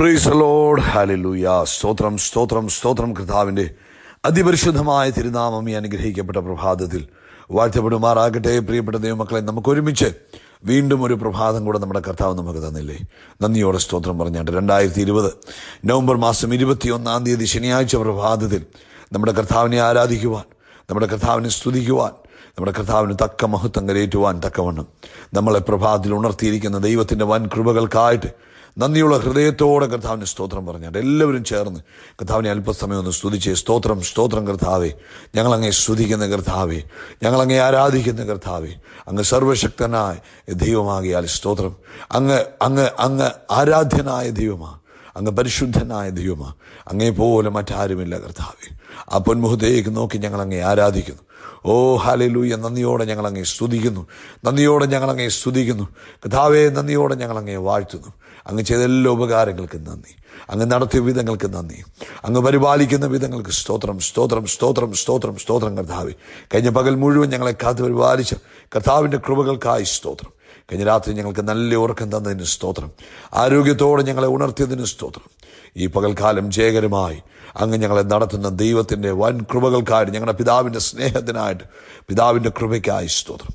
Praise the Lord. Hallelujah. സ്തോത്രം സ്തോത്രം സ്തോത്രം. കർത്താവിൻ്റെ അതിപരിശുദ്ധമായ തിരുനാമം ഈ അനുഗ്രഹിക്കപ്പെട്ട പ്രഭാതത്തിൽ വാഴ്ത്തപ്പെടുമാറാകട്ടെ. പ്രിയപ്പെട്ട ദൈവമക്കളെ, നമുക്ക് ഒരുമിച്ച് വീണ്ടും ഒരു പ്രഭാതം കൂടെ നമ്മുടെ കർത്താവ് നമുക്ക് തന്നില്ലേ. നന്ദിയോടെ സ്തോത്രം പറഞ്ഞാട്ട് 2020 നവംബർ മാസം 21 ശനിയാഴ്ച പ്രഭാതത്തിൽ നമ്മുടെ കർത്താവിനെ ആരാധിക്കുവാൻ, നമ്മുടെ കർത്താവിനെ സ്തുതിക്കുവാൻ, നമ്മുടെ കർത്താവിന് തക്ക മഹത്വം കരയേറ്റുവാൻ തക്കവണ്ണം നമ്മളെ പ്രഭാതത്തിൽ ഉണർത്തിയിരിക്കുന്ന ദൈവത്തിൻ്റെ വൻ കൃപകൾക്കായിട്ട് നന്ദിയുള്ള ഹൃദയത്തോടെ കർത്താവിന് സ്തോത്രം പറഞ്ഞാൽ എല്ലാവരും ചേർന്ന് കർത്താവിനെ അല്പസമയം ഒന്ന് സ്തുതിച്ച് സ്തോത്രം സ്തോത്രം. കർത്താവേ, ഞങ്ങളങ്ങേ സ്തുതിക്കുന്ന കർത്താവേ, ഞങ്ങളങ്ങേ ആരാധിക്കുന്ന കർത്താവേ, അങ്ങ് സർവശക്തനായ ദൈവമാകിയാൽ സ്തോത്രം. അങ്ങ് അങ്ങ് അങ്ങ് ആരാധ്യനായ ദൈവമാണ്, അങ്ങ് പരിശുദ്ധനായ ദൈവമാണ്. അങ്ങേപോലെ മറ്റാരുമില്ല കർത്താവേ. ആ പൊന്മുഖത്തേക്ക് നോക്കി ഞങ്ങളങ്ങേ ആരാധിക്കുന്നു. ഓ ഹല്ലേലൂയ. നന്ദിയോടെ ഞങ്ങളങ്ങേ സ്തുതിക്കുന്നു, നന്ദിയോടെ ഞങ്ങളങ്ങേ സ്തുതിക്കുന്നു കർത്താവേ. നന്ദിയോടെ ഞങ്ങളങ്ങേ വാഴ്ത്തുന്നു. അങ്ങ് ചെയ്ത എല്ലാ ഉപകാരങ്ങൾക്ക് നന്ദി, അങ്ങ് നടത്തിയ വിധങ്ങൾക്ക് നന്ദി, അങ്ങ് പരിപാലിക്കുന്ന വിധങ്ങൾക്ക് സ്തോത്രം സ്തോത്രം സ്തോത്രം സ്തോത്രം സ്തോത്രം. കർത്താവേ, കഴിഞ്ഞ പകൽ മുഴുവൻ ഞങ്ങളെ കാത്തു പരിപാലിച്ച കർത്താവിൻ്റെ കൃപകൾക്കായി സ്തോത്രം. കഴിഞ്ഞ രാത്രി ഞങ്ങൾക്ക് നല്ല ഉറക്കം തന്നതിന് സ്തോത്രം. ആരോഗ്യത്തോടെ ഞങ്ങളെ ഉണർത്തിയതിന് സ്തോത്രം. ഈ പകൽക്കാലം ജയകരമായി അങ്ങ് ഞങ്ങളെ നടത്തുന്ന ദൈവത്തിൻ്റെ വൻ കൃപകൾക്കായിട്ട്, ഞങ്ങളുടെ പിതാവിൻ്റെ സ്നേഹത്തിനായിട്ട്, പിതാവിൻ്റെ കൃപയ്ക്കായി സ്തോത്രം.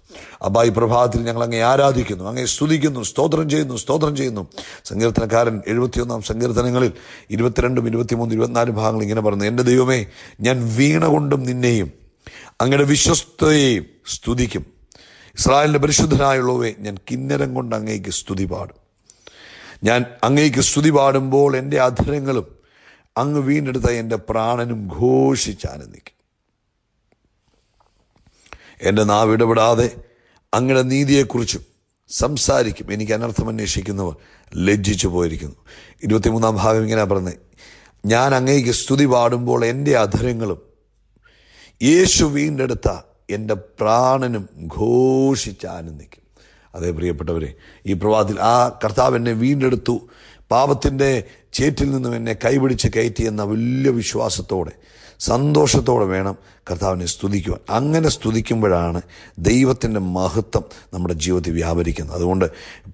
അബ്ബാ, ഈ പ്രഭാതത്തിൽ ഞങ്ങൾ അങ്ങേ ആരാധിക്കുന്നു, അങ്ങേ സ്തുതിക്കുന്നു, സ്തോത്രം ചെയ്യുന്നു, സ്തോത്രം ചെയ്യുന്നു. സങ്കീർത്തനക്കാരൻ 71 സങ്കീർത്തനങ്ങളിൽ 22, 23, 24 ഭാഗങ്ങൾ ഇങ്ങനെ പറയുന്നു: എൻ്റെ ദൈവമേ, ഞാൻ വീണ കൊണ്ടും നിന്നെയും അങ്ങയുടെ വിശ്വസ്തയെയും സ്തുതിക്കും. ഇസ്രായേലിൻ്റെ പരിശുദ്ധനായുള്ളവേ, ഞാൻ കിന്നരം കൊണ്ട് അങ്ങേക്ക് സ്തുതി പാടും. ഞാൻ അങ്ങേക്ക് സ്തുതി പാടുമ്പോൾ എൻ്റെ അധരങ്ങളും അങ്ങ് വീണ്ടെടുത്ത എൻ്റെ പ്രാണനും ഘോഷിച്ചാനന്ദിക്കും. എൻ്റെ നാവ് ഇടപെടാതെ അങ്ങയുടെ നീതിയെക്കുറിച്ചും സംസാരിക്കും. എനിക്ക് അനർത്ഥം അന്വേഷിക്കുന്നവർ ലജ്ജിച്ചു പോയിരിക്കുന്നു. 23 ഭാഗം ഇങ്ങനെ പറയുന്നത്: ഞാൻ അങ്ങേക്ക് സ്തുതി പാടുമ്പോൾ എൻ്റെ അധരങ്ങളും യേശു വീണ്ടെടുത്ത എൻ്റെ പ്രാണനും ഘോഷിച്ചാനന്ദിക്കും. അതേ പ്രിയപ്പെട്ടവരെ, ഈ പ്രഭാതത്തിൽ ആ കർത്താവ് എന്നെ വീണ്ടെടുത്തു, പാപത്തിൻ്റെ ചേറ്റിൽ നിന്നും എന്നെ കൈപിടിച്ച് കയറ്റി എന്ന വലിയ വിശ്വാസത്തോടെ സന്തോഷത്തോടെ വേണം കർത്താവിനെ സ്തുതിക്കുവാൻ. അങ്ങനെ സ്തുതിക്കുമ്പോഴാണ് ദൈവത്തിൻ്റെ മഹത്വം നമ്മുടെ ജീവിതത്തിൽ വ്യാപരിക്കുന്നത്. അതുകൊണ്ട്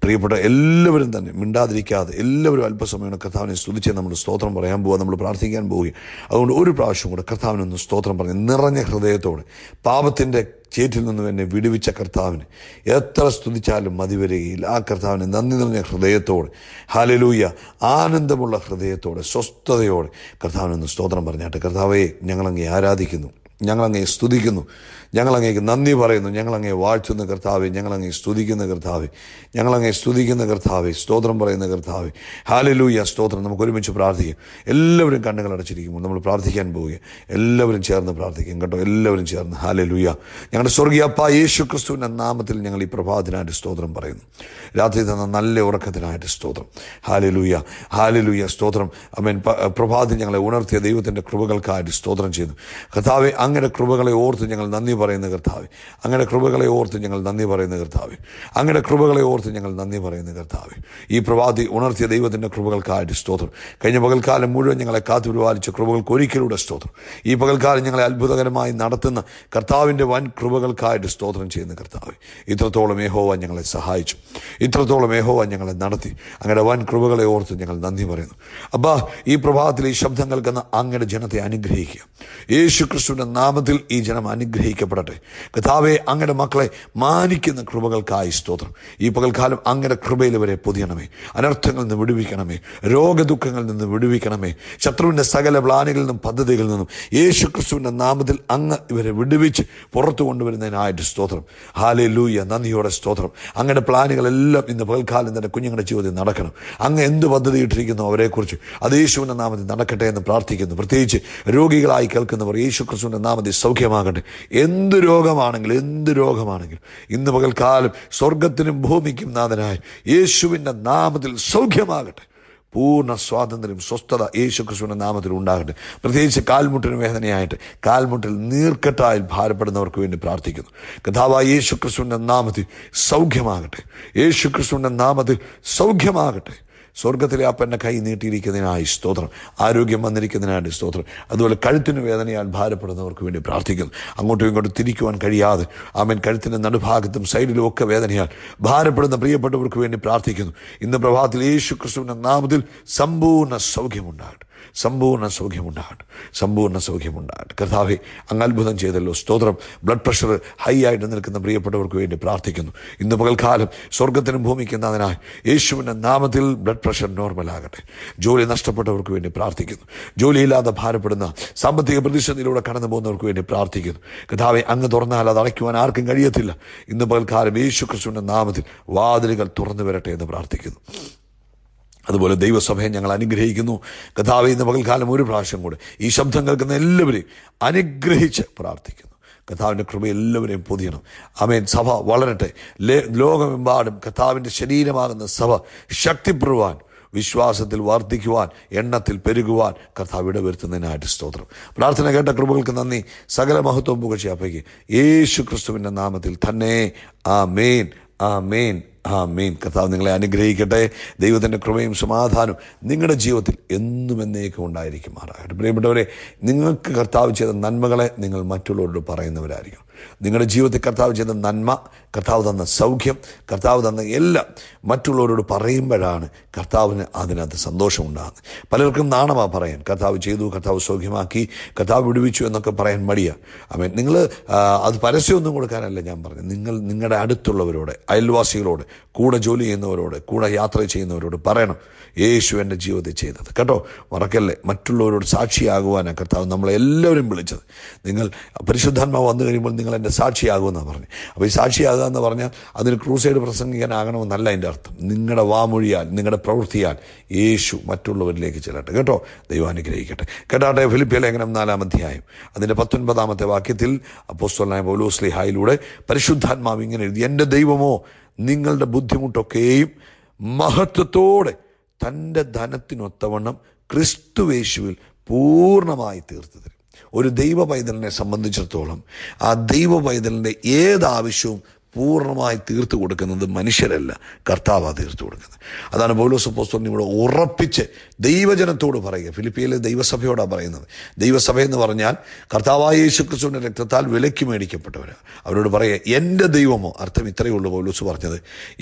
പ്രിയപ്പെട്ട എല്ലാവരും തന്നെ മിണ്ടാതിരിക്കാതെ എല്ലാവരും അല്പസമയം കർത്താവിനെ സ്തുതിച്ച് നമ്മൾ സ്തോത്രം പറയാൻ പോവുക, നമ്മൾ പ്രാർത്ഥിക്കാൻ പോവുകയും. അതുകൊണ്ട് ഒരു പ്രാവശ്യം കൂടെ കർത്താവിനൊന്ന് സ്തോത്രം പറഞ്ഞ് നിറഞ്ഞ ഹൃദയത്തോടെ പാപത്തിൻ്റെ ചേറ്റിൽ നിന്നും എന്നെ വിടുവിച്ച കർത്താവിന് എത്ര സ്തുതിച്ചാലും മതി വരികയില്ല. ആ കർത്താവിനെ നന്ദി നിറഞ്ഞ ഹൃദയത്തോടെ, ഹല്ലേലൂയ, ആനന്ദമുള്ള ഹൃദയത്തോടെ, സ്വസ്ഥതയോടെ കർത്താവിനൊന്ന് സ്തോത്രം പറഞ്ഞാട്ട്: കർത്താവേ, ഞങ്ങളങ്ങേ ആരാധിക്കുന്നു, ഞങ്ങളങ്ങേ സ്തുതിക്കുന്നു, ഞങ്ങളങ്ങേക്ക് നന്ദി പറയുന്നു, ഞങ്ങളങ്ങേ വാഴ്ത്തുന്ന കർത്താവേ, ഞങ്ങളങ്ങേ സ്തുതിക്കുന്ന കർത്താവേ, ഞങ്ങളങ്ങേ സ്തുതിക്കുന്ന കർത്താവേ, സ്തോത്രം പറയുന്ന കർത്താവേ, ഹല്ലേലൂയ, സ്തോത്രം. നമുക്ക് ഒരുമിച്ച് പ്രാർത്ഥിക്കാം. എല്ലാവരും കണ്ണുകൾ അടച്ചിരിക്കുമ്പോൾ നമ്മൾ പ്രാർത്ഥിക്കാൻ പോവുക. എല്ലാവരും ചേർന്ന് പ്രാർത്ഥിക്കും കേട്ടോ, എല്ലാവരും ചേർന്ന്. ഹല്ലേലൂയ. ഞങ്ങളുടെ സ്വർഗീയ അപ്പ യേശു ക്രിസ്തുവിൻ്റെ നാമത്തിൽ ഞങ്ങൾ ഈ പ്രഭാതത്തിനായിട്ട് സ്തോത്രം പറയുന്നു. രാത്രി തന്ന നല്ല ഉറക്കത്തിനായിട്ട് സ്തോത്രം. ഹല്ലേലൂയ, ഹല്ലേലൂയ, സ്തോത്രം. ആമേൻ. പ്രഭാതത്തിൽ ഞങ്ങളെ ഉണർത്തിയ ദൈവത്തിൻ്റെ കൃപകൾക്കായിട്ട് സ്തോത്രം ചെയ്യുന്നു കർത്താവെ. അങ്ങയുടെ കൃപകളെ ഓർത്ത് ഞങ്ങൾ നന്ദി പറയുന്ന കർത്താവെ, അങ്ങയുടെ കൃപകളെ ഓർത്ത് ഞങ്ങൾ നന്ദി പറയുന്ന കർത്താവെ, അങ്ങയുടെ കൃപകളെ ഓർത്ത് ഞങ്ങൾ നന്ദി പറയുന്ന കർത്താവെ. ഈ പ്രഭാതി ഉണർത്തിയ ദൈവത്തിൻ്റെ കൃപകൾക്കായിട്ട് സ്തോത്രം. കഴിഞ്ഞ പകൽക്കാലം മുഴുവൻ ഞങ്ങളെ കാത്തു പരിപാലിച്ച കൃപകൾക്ക് ഒരിക്കലൂടെ സ്തോത്രം. ഈ പകൽക്കാലം ഞങ്ങളെ അത്ഭുതകരമായി നടത്തുന്ന കർത്താവിൻ്റെ വൻ കൃപകൾക്കായിട്ട് സ്തോത്രം ചെയ്യുന്ന കർത്താവെ. ഇത്രത്തോളം യഹോവ ഞങ്ങളെ സഹായിച്ചു, ഇത്രത്തോളം യഹോവ ഞങ്ങളെ നടത്തി. അങ്ങയുടെ വൻ കൃപകളെ ഓർത്ത് ഞങ്ങൾ നന്ദി പറയുന്നു. അബ്ബാ, ഈ പ്രഭാതത്തിൽ ഈ ശബ്ദം കേൾക്കുന്ന അങ്ങയുടെ ജനത്തെ അനുഗ്രഹിക്കുക. യേശു ക്രിസ്തുവിൻ്റെ നാമത്തിൽ ഈ ജനം അനുഗ്രഹിക്കപ്പെടട്ടെ. കർത്താവേ, അങ്ങയുടെ മക്കളെ മാനിക്കുന്ന കൃപകൾക്കായി സ്തോത്രം. ഈ പകൽക്കാലം അങ്ങയുടെ കൃപയിൽ ഇവരെ പൊതിയണമേ, അനർത്ഥങ്ങളിൽ നിന്ന് വിടുവിക്കണമേ, രോഗദുഃഖങ്ങളിൽ നിന്ന് വിടുവിക്കണമേ, ശത്രുവിൻ്റെ സകല പ്ലാനുകളിൽ നിന്നും പദ്ധതികളിൽ നിന്നും യേശു ക്രിസ്തുവിൻ്റെ നാമത്തിൽ അങ്ങ് ഇവരെ വിടുവിച്ച് പുറത്തു കൊണ്ടുവരുന്നതിനായിട്ട് സ്തോത്രം. ഹല്ലേലൂയ, നന്ദിയോടെ സ്തോത്രം. അങ്ങയുടെ പ്ലാനുകളെല്ലാം ഇന്ന് പകൽക്കാലം തന്നെ കുഞ്ഞുങ്ങളുടെ ജീവിതത്തിൽ നടക്കണം. അങ്ങ് എന്ത് പദ്ധതി ഇട്ടിരിക്കുന്നു അവരെക്കുറിച്ച് അത് യേശുവിൻ്റെ നാമത്തിൽ നടക്കട്ടെ എന്ന് പ്രാർത്ഥിക്കുന്നു. പ്രത്യേകിച്ച് രോഗികളായി കേൾക്കുന്നവർ യേശു ക്രിസ്തുവിൻ്റെ നാമത്തിൽ സൗഖ്യമാകട്ടെ. എന്ത് രോഗമാണെങ്കിലും ഇന്ന് പകൽക്കാലം സ്വർഗത്തിനും ഭൂമിക്കും നാഥനായ യേശുവിൻ്റെ നാമത്തിൽ സൗഖ്യമാകട്ടെ. പൂർണ്ണ സ്വാതന്ത്ര്യം, സ്വസ്ഥത യേശു ക്രിസ്തുവിൻ്റെ നാമത്തിൽ ഉണ്ടാകട്ടെ. പ്രത്യേകിച്ച് കാൽമുട്ടിന് വേദനയായിട്ട്, കാൽമുട്ടിൽ നീർക്കെട്ടായി ഭാരപ്പെടുന്നവർക്ക് വേണ്ടി പ്രാർത്ഥിക്കുന്നു. കർത്താവായ യേശു ക്രിസ്തുവിൻ്റെ നാമത്തിൽ സൗഖ്യമാകട്ടെ, യേശു ക്രിസ്തുവിൻ്റെ നാമത്തിൽ സൗഖ്യമാകട്ടെ, സ്വർഗത്തിലെ അപ്പൻ്റെ കൈ നീട്ടിയിരിക്കുന്നതിനായി സ്തോത്രം. ആരോഗ്യം വന്നിരിക്കുന്നതിനായി സ്തോത്രം. അതുപോലെ കഴുത്തിന് വേദനയാൽ ഭാരപ്പെടുന്നവർക്ക് വേണ്ടി പ്രാർത്ഥിക്കുന്നു. അങ്ങോട്ടും ഇങ്ങോട്ടും തിരിക്കുവാൻ കഴിയാതെ ആമേൻ കഴുത്തിൻ്റെ നടുഭാഗത്തും സൈഡിലും ഒക്കെ വേദനയാൽ ഭാരപ്പെടുന്ന പ്രിയപ്പെട്ടവർക്ക് വേണ്ടി പ്രാർത്ഥിക്കുന്നു. ഇന്ന് പ്രഭാതത്തിൽ യേശു ക്രിസ്തുവിൻ്റെ നാമത്തിൽ സമ്പൂർണ്ണ സൗഖ്യമുണ്ടാകട്ടെ, സമ്പൂർണ്ണ സൗഖ്യമുണ്ടാകട്ടെ, സമ്പൂർണ്ണ സൗഖ്യമുണ്ടാകട്ടെ. കർത്താവേ, അങ്ങ് അത്ഭുതം ചെയ്തല്ലോ, സ്തോത്രം. ബ്ലഡ് പ്രഷർ ഹൈ ആയിട്ട് നിൽക്കുന്ന പ്രിയപ്പെട്ടവർക്ക് വേണ്ടി പ്രാർത്ഥിക്കുന്നു. ഇന്ന് പകൽക്കാലം സ്വർഗത്തിനും ഭൂമിക്കുന്നതിനായി യേശുവിൻ്റെ നാമത്തിൽ ബ്ലഡ് പ്രഷർ നോർമലാകട്ടെ. ജോലി നഷ്ടപ്പെട്ടവർക്ക് വേണ്ടി പ്രാർത്ഥിക്കുന്നു. ജോലിയില്ലാതെ ഭാരപ്പെടുന്ന സാമ്പത്തിക പ്രതിസന്ധിയിലൂടെ കടന്നു പോകുന്നവർക്ക് വേണ്ടി പ്രാർത്ഥിക്കുന്നു. കർത്താവേ, അങ്ങ് തുറന്നാൽ അത് അടയ്ക്കുവാൻ ആർക്കും കഴിയത്തില്ല. ഇന്ന് പകൽക്കാലം യേശു ക്രിസ്തുവിൻ്റെ നാമത്തിൽ വാതിലുകൾ തുറന്നു വരട്ടെ എന്ന് പ്രാർത്ഥിക്കുന്നു. അതുപോലെ ദൈവസഭയെ ഞങ്ങൾ അനുഗ്രഹിക്കുന്നു. കർത്താവേ, ഇന്ന് പകൽക്കാലം ഒരു പ്രാവശ്യം കൂടെ ഈ ശബ്ദം കേൾക്കുന്ന എല്ലാവരെയും അനുഗ്രഹിച്ച് പ്രാർത്ഥിക്കുന്നു. കർത്താവിൻ്റെ കൃപ എല്ലാവരെയും പൊതിയണം. ആമേൻ. സഭ വളരട്ടെ. ലോകമെമ്പാടും കർത്താവിൻ്റെ ശരീരമാകുന്ന സഭ ശക്തിപ്പെടുവാൻ, വിശ്വാസത്തിൽ വർദ്ധിക്കുവാൻ, എണ്ണത്തിൽ പെരുകുവാൻ കർത്താവ് ഇടവരുത്തുന്നതിനായിട്ട് സ്തോത്രം. പ്രാർത്ഥന കേട്ട കൃപകൾക്ക് നന്ദി. സകല മഹത്വം പുകഴ്ചയപ്പയ്ക്ക് യേശു ക്രിസ്തുവിൻ്റെ നാമത്തിൽ തന്നെ. ആമേൻ, ആമേൻ, ആമേൻ. കർത്താവ് നിങ്ങളെ അനുഗ്രഹിക്കട്ടെ. ദൈവത്തിൻ്റെ കൃപയും സമാധാനവും നിങ്ങളുടെ ജീവിതത്തിൽ എന്നും എന്നേക്കും ഉണ്ടായിരിക്കുമാറാകട്ടെ. പ്രിയപ്പെട്ടവരെ, നിങ്ങൾക്ക് കർത്താവ് ചെയ്ത നന്മകളെ നിങ്ങൾ മറ്റുള്ളവരോട് പറയുന്നവരായിരിക്കും. നിങ്ങളുടെ ജീവിതത്തിൽ കർത്താവ് ചെയ്ത നന്മ, കർത്താവ് തന്ന സൗഖ്യം, കർത്താവ് തന്ന എല്ലാം മറ്റുള്ളവരോട് പറയുമ്പോഴാണ് കർത്താവിന് അതിനകത്ത് സന്തോഷമുണ്ടാകുന്നത്. പലർക്കും നാണമാണ് പറയാൻ. കർത്താവ് ചെയ്തു, കർത്താവ് സൗഖ്യമാക്കി, കർത്താവ് വിടുവിച്ചു എന്നൊക്കെ പറയാൻ മടിയാണ്. ആമേൻ. നിങ്ങൾ അത് പരസ്യമൊന്നും കൊടുക്കാനല്ല ഞാൻ പറഞ്ഞത്. നിങ്ങൾ നിങ്ങളുടെ അടുത്തുള്ളവരോട്, അയൽവാസികളോട്, കൂടെ ജോലി ചെയ്യുന്നവരോട്, കൂടെ യാത്ര ചെയ്യുന്നവരോട് പറയണം, യേശു എൻ്റെ ജീവിതത്തിൽ ചെയ്തത് കേട്ടോ. മറക്കല്ലേ. മറ്റുള്ളവരോട് സാക്ഷിയാകുവാനാണ് കർത്താവ് നമ്മളെല്ലാവരും വിളിച്ചത്. നിങ്ങൾ പരിശുദ്ധാത്മാവ് വന്നു കഴിയുമ്പോൾ നിങ്ങൾ എൻ്റെ സാക്ഷിയാകുമെന്നാണ് പറഞ്ഞത്. അപ്പോൾ ഈ സാക്ഷിയാകുക എന്ന് പറഞ്ഞാൽ അതിന് ക്രൂസൈഡ് പ്രസംഗിക്കാനാകണമെന്നല്ല അതിൻ്റെ അർത്ഥം. നിങ്ങളുടെ വാമൊഴിയാൽ, നിങ്ങളുടെ പ്രവൃത്തിയാൽ യേശു മറ്റുള്ളവരിലേക്ക് ചെല്ലട്ടെ കേട്ടോ. ദൈവം അനുഗ്രഹിക്കട്ടെ. കേട്ടാട്ടെ. ഫിലിപ്പിയ ലേഖനം 4-ാം അധ്യായം അതിൻ്റെ 19-ാമത്തെ വാക്യത്തിൽ അപ്പോസ്തലനായ പൗലോസ് ശ്ലീഹായിലൂടെ പരിശുദ്ധാത്മാവ് ഇങ്ങനെ എഴുതി, എൻ്റെ ദൈവമോ നിങ്ങളുടെ ബുദ്ധിമുട്ടൊക്കെയും മഹത്വത്തോടെ തൻ്റെ ധനത്തിനൊത്തവണ്ണം ക്രിസ്തുവേശുവിൽ പൂർണ്ണമായി തീർത്തു തരും. ഒരു ദൈവ പൈതലിനെ സംബന്ധിച്ചിടത്തോളം ആ ദൈവ പൈതലിൻ്റെ ഏതാവശ്യവും പൂർണ്ണമായി തീർത്തു കൊടുക്കുന്നത് മനുഷ്യരല്ല, കർത്താവാണ് തീർത്തു കൊടുക്കുന്നത്. അതാണ് പൗലോസ് അപ്പോസ്തലൻ ഇവിടെ ഉറപ്പിച്ച് ദൈവജനത്തോട് പറയുക. ഫിലിപ്പിയിലെ ദൈവസഭയോടാണ് പറയുന്നത്. ദൈവസഭ എന്ന് പറഞ്ഞാൽ കർത്താവായ യേശു ക്രിസ്തുവിൻ്റെ രക്തത്താൽ വിലയ്ക്ക് മേടിക്കപ്പെട്ടവരാണ്. അവരോട് പറയുക, എൻ്റെ ദൈവമോ, അർത്ഥം ഇത്രയേ ഉള്ളൂ പൗലോസ് പറഞ്ഞത്,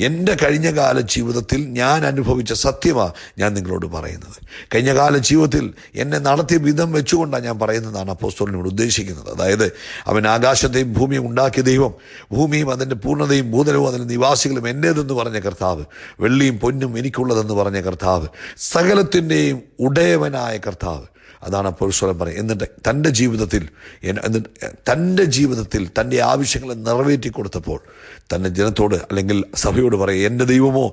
എൻ്റെ കഴിഞ്ഞകാല ജീവിതത്തിൽ ഞാൻ അനുഭവിച്ച സത്യമാണ് ഞാൻ നിങ്ങളോട് പറയുന്നത്. കഴിഞ്ഞകാല ജീവിതത്തിൽ എന്നെ നടത്തിയ വിധം വെച്ചുകൊണ്ടാണ് ഞാൻ പറയുന്നതാണ് അപ്പോസ്തലനോട് ഉദ്ദേശിക്കുന്നത്. അതായത് അവൻ ആകാശത്തെയും ഭൂമിയും ഉണ്ടാക്കിയ ദൈവം, ഭൂമിയും അതിൻ്റെ പൂർണ്ണതയും ഭൂതലവും അതിൻ്റെ നിവാസികളും എൻ്റേതെന്ന് പറഞ്ഞ കർത്താവ്, വെള്ളിയും പൊന്നും എനിക്കുള്ളതെന്ന് പറഞ്ഞ കർത്താവ്, സകലത്തിൻ്റെയും ഉടയവനായ കർത്താവ്, അതാണ് അപ്പോസ്തലൻ പറയുന്നത്. എന്നിട്ട് തൻ്റെ ജീവിതത്തിൽ തൻ്റെ ആവശ്യങ്ങളെ നിറവേറ്റി കൊടുത്തപ്പോൾ തൻ്റെ ജനത്തോട് അല്ലെങ്കിൽ സഭയോട് പറയുക, എൻ്റെ ദൈവമോ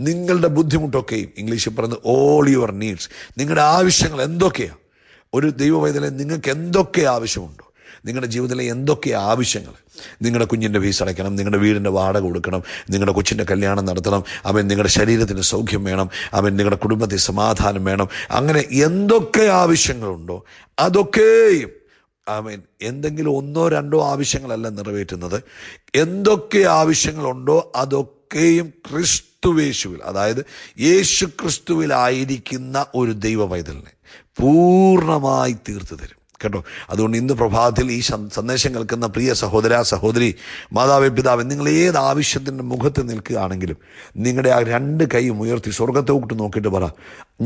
നിങ്ങളുടെ ബുദ്ധിമുട്ടൊക്കെയും, ഇംഗ്ലീഷിൽ പറയുന്നത് ഓൾ യുവർ നീഡ്സ്, നിങ്ങളുടെ ആവശ്യങ്ങൾ എന്തൊക്കെയാണ്. ഒരു ദൈവവൈതലെ നിങ്ങൾക്ക് എന്തൊക്കെ ആവശ്യമുണ്ടോ, നിങ്ങളുടെ ജീവിതത്തിലെ എന്തൊക്കെ ആവശ്യങ്ങൾ, നിങ്ങളുടെ കുഞ്ഞിൻ്റെ ഫീസ് അടയ്ക്കണം, നിങ്ങളുടെ വീടിൻ്റെ വാടക കൊടുക്കണം, നിങ്ങളുടെ കൊച്ചിൻ്റെ കല്യാണം നടത്തണം, അവൻ നിങ്ങളുടെ ശരീരത്തിന് സൗഖ്യം വേണം, അവൻ നിങ്ങളുടെ കുടുംബത്തിൽ സമാധാനം വേണം, അങ്ങനെ എന്തൊക്കെ ആവശ്യങ്ങളുണ്ടോ അതൊക്കെയും ആമേൻ. എന്തെങ്കിലും 1-2 ആവശ്യങ്ങളല്ല നിറവേറ്റുന്നത്. എന്തൊക്കെ ആവശ്യങ്ങളുണ്ടോ അതൊക്കെയും ക്രിസ്തുവേശുവിൽ, അതായത് യേശു ക്രിസ്തുവിലായിരിക്കുന്ന ഒരു ദൈവ പൈതലിനെ പൂർണ്ണമായി തീർത്തു തരും കേട്ടോ. അതുകൊണ്ട് ഇന്ന് പ്രഭാതത്തിൽ ഈ സന്ദേശം കേൾക്കുന്ന പ്രിയ സഹോദര, സഹോദരി, മാതാവേ, പിതാവേ, നിങ്ങൾ ഏത് ആവശ്യത്തിൻ്റെ മുഖത്ത് നിൽക്കുകയാണെങ്കിലും നിങ്ങളുടെ ആ 2 കൈയും ഉയർത്തി സ്വർഗത്തോട്ട് നോക്കിയിട്ട് പറ,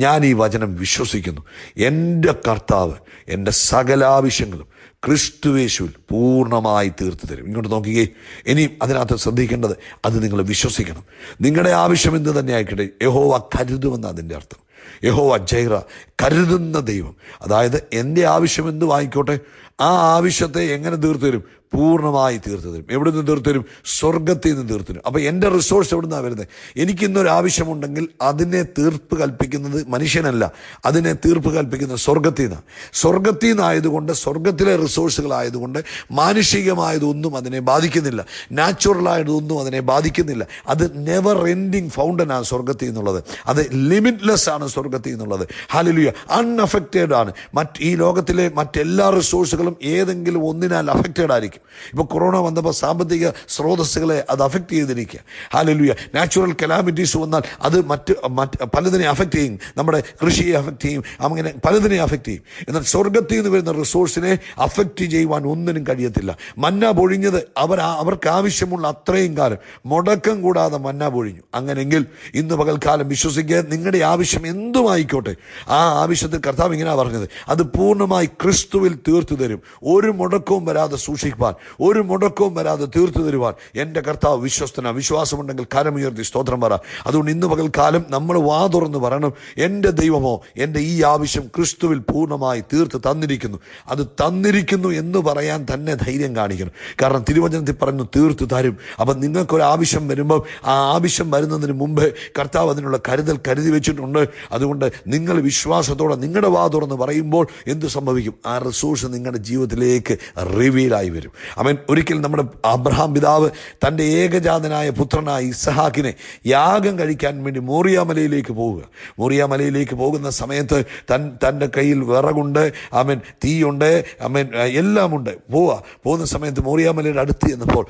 ഞാൻ ഈ വചനം വിശ്വസിക്കുന്നു. എൻ്റെ കർത്താവ് എൻ്റെ സകല ആവശ്യങ്ങളും ക്രിസ്തുവേശുവിൽ പൂർണ്ണമായി തീർത്തു തരും. ഇങ്ങോട്ട് നോക്കിക്കേ. ഇനിയും അതിനകത്ത് ശ്രദ്ധിക്കേണ്ടത് അത് നിങ്ങൾ വിശ്വസിക്കണം. നിങ്ങളുടെ ആവശ്യം എന്ത് തന്നെ ആയിക്കട്ടെ, യഹോവ കരുതുമെന്ന് അതിൻ്റെ അർത്ഥം. യഹോവ ജൈറ, കരുതുന്ന ദൈവം. അതായത് എൻ്റെ ആവശ്യം എന്ത് വായിക്കോട്ടെ, ആ ആവശ്യത്തെ എങ്ങനെ തീർത്തു തരും? പൂർണ്ണമായി തീർത്തു തരും. എവിടെ നിന്ന് തീർത്തു തരും? സ്വർഗത്തിൽ നിന്ന് തീർത്തു തരും. അപ്പോൾ എൻ്റെ റിസോഴ്സ് എവിടെ നിന്നാണ് വരുന്നത്? എനിക്കിന്നൊരു ആവശ്യമുണ്ടെങ്കിൽ അതിനെ തീർപ്പ് കൽപ്പിക്കുന്നത് മനുഷ്യനല്ല, അതിനെ തീർപ്പ് കൽപ്പിക്കുന്നത് സ്വർഗത്തിൽ നിന്നാണ്. സ്വർഗത്തിൽ നിന്നായതുകൊണ്ട്, സ്വർഗത്തിലെ റിസോഴ്സുകളായതുകൊണ്ട് മാനുഷികമായതൊന്നും അതിനെ ബാധിക്കുന്നില്ല, നാച്ചുറലായതൊന്നും അതിനെ ബാധിക്കുന്നില്ല. അത് നെവർ എൻഡിങ് ഫൗണ്ടനാണ് സ്വർഗത്തിൽ നിന്നുള്ളത്. അത് ലിമിറ്റ്ലെസ് ആണ് സ്വർഗത്തിൽ നിന്നുള്ളത്. ഹല്ലേലൂയ. അൺഅഫക്റ്റഡ് ആണ്. ഈ ലോകത്തിലെ മറ്റെല്ലാ റിസോഴ്സുകളും ഏതെങ്കിലും ഒന്നിനാൽ അഫക്റ്റഡ് ആയിരിക്കും. സഹായിക്കും. ഇപ്പോൾ കൊറോണ വന്നപ്പോൾ സാമ്പത്തിക സ്രോതസ്സുകളെ അത് അഫക്റ്റ് ചെയ്തിരിക്കുക. ഹല്ലേലൂയ. നാച്ചുറൽ കലാമിറ്റീസ് വന്നാൽ അത് മറ്റ് പലതിനെ അഫക്റ്റ് ചെയ്യും. നമ്മുടെ കൃഷിയെ അഫക്റ്റ് ചെയ്യും, അങ്ങനെ പലതിനെ അഫക്റ്റ് ചെയ്യും. എന്നാൽ സ്വർഗത്തിൽ നിന്ന് വരുന്ന റിസോഴ്സിനെ അഫക്റ്റ് ചെയ്യുവാൻ ഒന്നിനും കഴിയത്തില്ല. മന്ന പൊഴിഞ്ഞത് അവർക്ക് ആവശ്യമുള്ള അത്രയും കാലം മുടക്കം കൂടാതെ മന്ന പൊഴിഞ്ഞു. അങ്ങനെങ്കിൽ ഇന്ന് പകൽക്കാലം വിശ്വസിക്കുക, നിങ്ങളുടെ ആവശ്യം എന്തുമായിക്കോട്ടെ, ആ ആവശ്യത്തിൽ കർത്താവ് ഇങ്ങനെയാണ് പറഞ്ഞത്, അത് പൂർണ്ണമായി ക്രിസ്തുവിൽ തീർത്തു തരും. ഒരു മുടക്കവും വരാതെ സൂക്ഷിക്കുവാൻ, ഒരു മുടക്കവും വരാതെ തീർത്തു തരുവാൻ എൻ്റെ കർത്താവ് വിശ്വസ്തനാ. വിശ്വാസമുണ്ടെങ്കിൽ കരമുയർത്തി സ്തോത്രം പറ. അതുകൊണ്ട് ഇന്ന് പകൽക്കാലം നമ്മൾ വാ തുറന്ന് പറയണം, എൻ്റെ ദൈവമോ എൻ്റെ ഈ ആവശ്യം ക്രിസ്തുവിൽ പൂർണ്ണമായി തീർത്ത് തന്നിരിക്കുന്നു. അത് തന്നിരിക്കുന്നു എന്ന് പറയാൻ തന്നെ ധൈര്യം കാണിക്കണം. കാരണം തിരുവചനത്തിൽ പറഞ്ഞു തീർത്തു തരും. അപ്പം നിങ്ങൾക്കൊരാവശ്യം വരുമ്പോൾ ആ ആവശ്യം വരുന്നതിന് മുമ്പ് കർത്താവ് അതിനുള്ള കരുതൽ കരുതി വെച്ചിട്ടുണ്ട്. അതുകൊണ്ട് നിങ്ങൾ വിശ്വാസത്തോടെ നിങ്ങളുടെ വാ തുറന്ന് പറയുമ്പോൾ എന്ത് സംഭവിക്കും? ആ റിസോഴ്സ് നിങ്ങളുടെ ജീവിതത്തിലേക്ക് റിവീലായി വരും. അവൻ ഒരിക്കൽ നമ്മുടെ അബ്രഹാം പിതാവ് തൻ്റെ ഏകജാതനായ പുത്രനായ ഇസ്ഹാക്കിനെ യാഗം കഴിക്കാൻ വേണ്ടി മോറിയാമലയിലേക്ക് പോവുക. മോറിയാമലയിലേക്ക് പോകുന്ന സമയത്ത് തൻ്റെ കയ്യിൽ വിറകുണ്ട്, അവൻ തീയുണ്ട്, അവൻ എല്ലാം ഉണ്ട്. പോകുന്ന സമയത്ത് മോറിയാമലയുടെ അടുത്ത് ചെന്നപ്പോൾ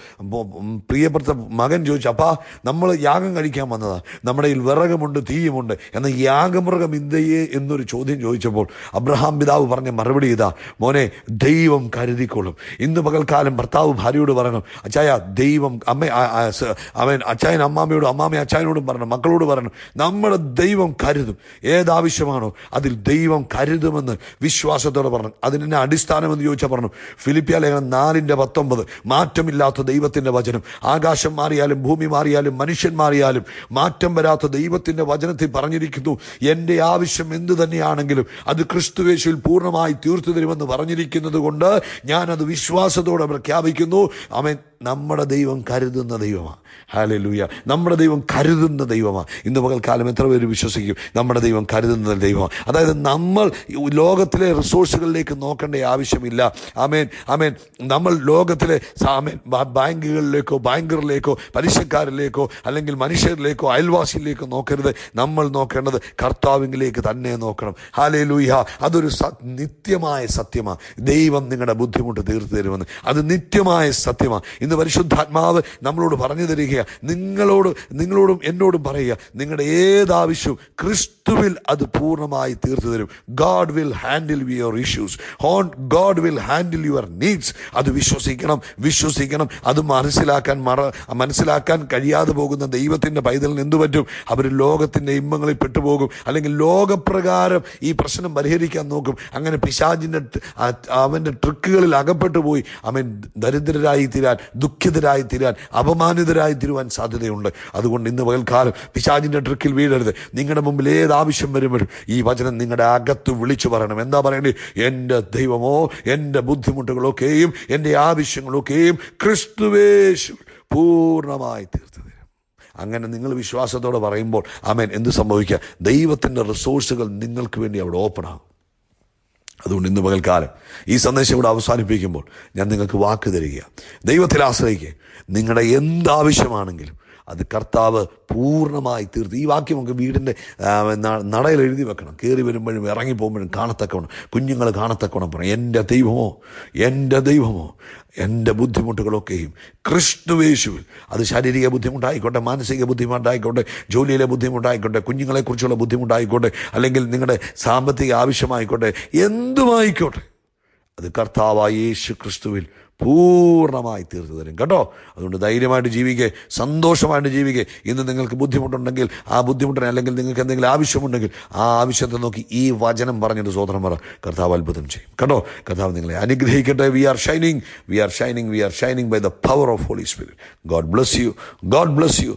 പ്രിയപ്പെട്ട മകൻ ചോദിച്ചു, അപ്പാ നമ്മൾ യാഗം കഴിക്കാൻ വന്നതാ, നമ്മുടെ കയ്യിൽ വിറകുമുണ്ട്, തീയുമുണ്ട്, എന്നാൽ യാഗമൃഗം ഇന്ത്യയെ എന്നൊരു ചോദ്യം ചോദിച്ചപ്പോൾ അബ്രഹാം പിതാവ് പറഞ്ഞ മറുപടി ഇതാ, മോനെ ദൈവം കരുതിക്കൊള്ളും. ഇന്ന് പകൽക്കാലം ഭർത്താവ് ഭാര്യയോട് പറയണം, അച്ചായ ദൈവം അവൻ അച്ചായൻ അമ്മാമ്മയോടും അമ്മാമ്മ അച്ചായനോടും പറയണം, മക്കളോട് പറയണം, നമ്മുടെ ദൈവം കരുതും. ഏതാവശ്യമാണോ അതിൽ ദൈവം കരുതുമെന്ന് വിശ്വാസത്തോടെ പറഞ്ഞു. അതിനെ അടിസ്ഥാനമെന്ന് ചോദിച്ചാൽ പറഞ്ഞു ഫിലിപ്പിയ ലേഖനം 4:19, മാറ്റമില്ലാത്ത ദൈവത്തിൻ്റെ വചനം. ആകാശം മാറിയാലും ഭൂമി മാറിയാലും മനുഷ്യൻ മാറിയാലും മാറ്റം വരാത്ത ദൈവത്തിൻ്റെ വചനത്തിൽ പറഞ്ഞിരിക്കുന്നു, എൻ്റെ ആവശ്യം എന്തു തന്നെയാണെങ്കിലും അത് ക്രിസ്തുയേശുവിൽ പൂർണ്ണമായി തീർത്തു തരുമെന്ന് പറഞ്ഞിരിക്കുന്നത് കൊണ്ട് ഞാനത് വിശ്വാസത്തോടെ പ്രഖ്യാപിക്കുന്നു. അവൻ നമ്മുടെ ദൈവം കരുതുന്ന ദൈവമാണ്. ഹല്ലേലൂയ. നമ്മുടെ ദൈവം കരുതുന്ന ദൈവമാണ്. ഇന്ന് പകൽക്കാലം എത്ര പേര് വിശ്വസിക്കും നമ്മുടെ ദൈവം കരുതുന്ന ദൈവമാണ്? അതായത് നമ്മൾ ലോകത്തിലെ റിസോഴ്സുകളിലേക്ക് നോക്കേണ്ട ആവശ്യമില്ല. ആമേൻ. നമ്മൾ ലോകത്തിലെ ബാങ്കുകളിലേക്കോ ബാങ്കറിലേക്കോ പലിശക്കാരിലേക്കോ അല്ലെങ്കിൽ മനുഷ്യരിലേക്കോ അയൽവാസിയിലേക്കോ നോക്കരുത്. നമ്മൾ നോക്കേണ്ടത് കർത്താവിലേക്ക് തന്നെ നോക്കണം. ഹല്ലേലൂയ. അതൊരു നിത്യമായ സത്യമാണ്. ദൈവം നിങ്ങളുടെ ബുദ്ധിമുട്ട് തീർത്തു തരുമെന്ന്. അത് നിത്യമായ സത്യമാണ്. ഇന്ന് പരിശുദ്ധാത്മാവ് നമ്മളോട് പറഞ്ഞു തരിക, നിങ്ങളോടും എന്നോടും പറയുക, നിങ്ങളുടെ ഏതാവശ്യവും ക്രിസ്തുവിൽ അത് പൂർണ്ണമായി തീർത്തു തരും. God will handle your issues. God will handle your needs. അത് വിശ്വസിക്കണം. അത് മനസ്സിലാക്കാൻ കഴിയാതെ പോകുന്ന ദൈവത്തിൻ്റെ പൈതലിന് എന്തു പറ്റും? അവർ ലോകത്തിൻ്റെ ഇമ്പങ്ങളിൽ പെട്ടുപോകും, അല്ലെങ്കിൽ ലോകപ്രകാരം ഈ പ്രശ്നം പരിഹരിക്കാൻ നോക്കും. അങ്ങനെ പിശാചിൻ്റെ അവൻ്റെ ട്രിക്കുകളിൽ അകപ്പെട്ടു പോയി അവൻ ദരിദ്രരായി തീരാൻ, ദുഃഖിതരായി തീരാൻ, അപമാനിതരായി തീരുവാൻ സാധ്യതയുണ്ട്. അതുകൊണ്ട് ഇന്ന് പകൽക്കാലം പിശാചിൻ്റെ ട്രിക്കിൽ വീഴരുത്. നിങ്ങളുടെ മുമ്പിൽ ഏതാവശ്യം വരുമ്പോഴും ഈ വചനം നിങ്ങളുടെ അകത്ത് വിളിച്ചു പറയണം. എന്താ പറയണ്ടേ? എൻ്റെ ദൈവമോ എൻ്റെ ബുദ്ധിമുട്ടുകളൊക്കെയും എൻ്റെ ആവശ്യങ്ങളൊക്കെയും ക്രിസ്തുയേശു പൂർണ്ണമായി തീർത്തു തരും. അങ്ങനെ നിങ്ങൾ വിശ്വാസത്തോടെ പറയുമ്പോൾ ആമേൻ, എന്ത് സംഭവിക്കുക? ദൈവത്തിൻ്റെ റിസോഴ്സുകൾ നിങ്ങൾക്ക് വേണ്ടി അവിടെ ഓപ്പൺ ആകും. അതുകൊണ്ട് ഇന്ന് പകൽക്കാലം ഈ സന്ദേശം ഇവിടെ അവസാനിപ്പിക്കുമ്പോൾ ഞാൻ നിങ്ങൾക്ക് വാക്ക് തരിക, ദൈവത്തിൽ ആശ്രയിക്കുക. നിങ്ങളുടെ എന്താവശ്യമാണെങ്കിലും അത് കർത്താവ് പൂർണ്ണമായി തീർത്ത്. ഈ വാക്യം നമുക്ക് വീടിൻ്റെ നടയിൽ എഴുതി വെക്കണം. കയറി വരുമ്പോഴും ഇറങ്ങി പോകുമ്പോഴും കാണത്തക്കവണ്ണം, കുഞ്ഞുങ്ങൾ കാണത്തക്കവണ്ണം പറയും, എൻ്റെ ദൈവമോ എൻ്റെ ബുദ്ധിമുട്ടുകളൊക്കെയും ക്രിസ്തുയേശുവിൽ. അത് ശാരീരിക ബുദ്ധിമുട്ടായിക്കോട്ടെ, മാനസിക ബുദ്ധിമുട്ടായിക്കോട്ടെ, ജോലിയിലെ ബുദ്ധിമുട്ടായിക്കോട്ടെ, കുഞ്ഞുങ്ങളെക്കുറിച്ചുള്ള ബുദ്ധിമുട്ടായിക്കോട്ടെ, അല്ലെങ്കിൽ നിങ്ങളുടെ സാമ്പത്തിക ആവശ്യമായിക്കോട്ടെ, എന്തുമായിക്കോട്ടെ, അത് കർത്താവായ യേശു ക്രിസ്തുവിൽ പൂർണ്ണമായി തീർത്തു തരും കേട്ടോ. അതുകൊണ്ട് ധൈര്യമായിട്ട് ജീവിക്കുക, സന്തോഷമായിട്ട് ജീവിക്കുക. ഇന്ന് നിങ്ങൾക്ക് ബുദ്ധിമുട്ടുണ്ടെങ്കിൽ ആ ബുദ്ധിമുട്ടിനെ, അല്ലെങ്കിൽ നിങ്ങൾക്ക് എന്തെങ്കിലും ആവശ്യമുണ്ടെങ്കിൽ ആ ആവശ്യത്തെ നോക്കി ഈ വചനം പറഞ്ഞിട്ട് സ്വതന്ത്രം പറ, കർത്താവ് അത്ഭുതം ചെയ്യും കേട്ടോ. കർത്താവ് നിങ്ങളെ അനുഗ്രഹിക്കട്ടെ. We are shining by the power of Holy Spirit. God bless you.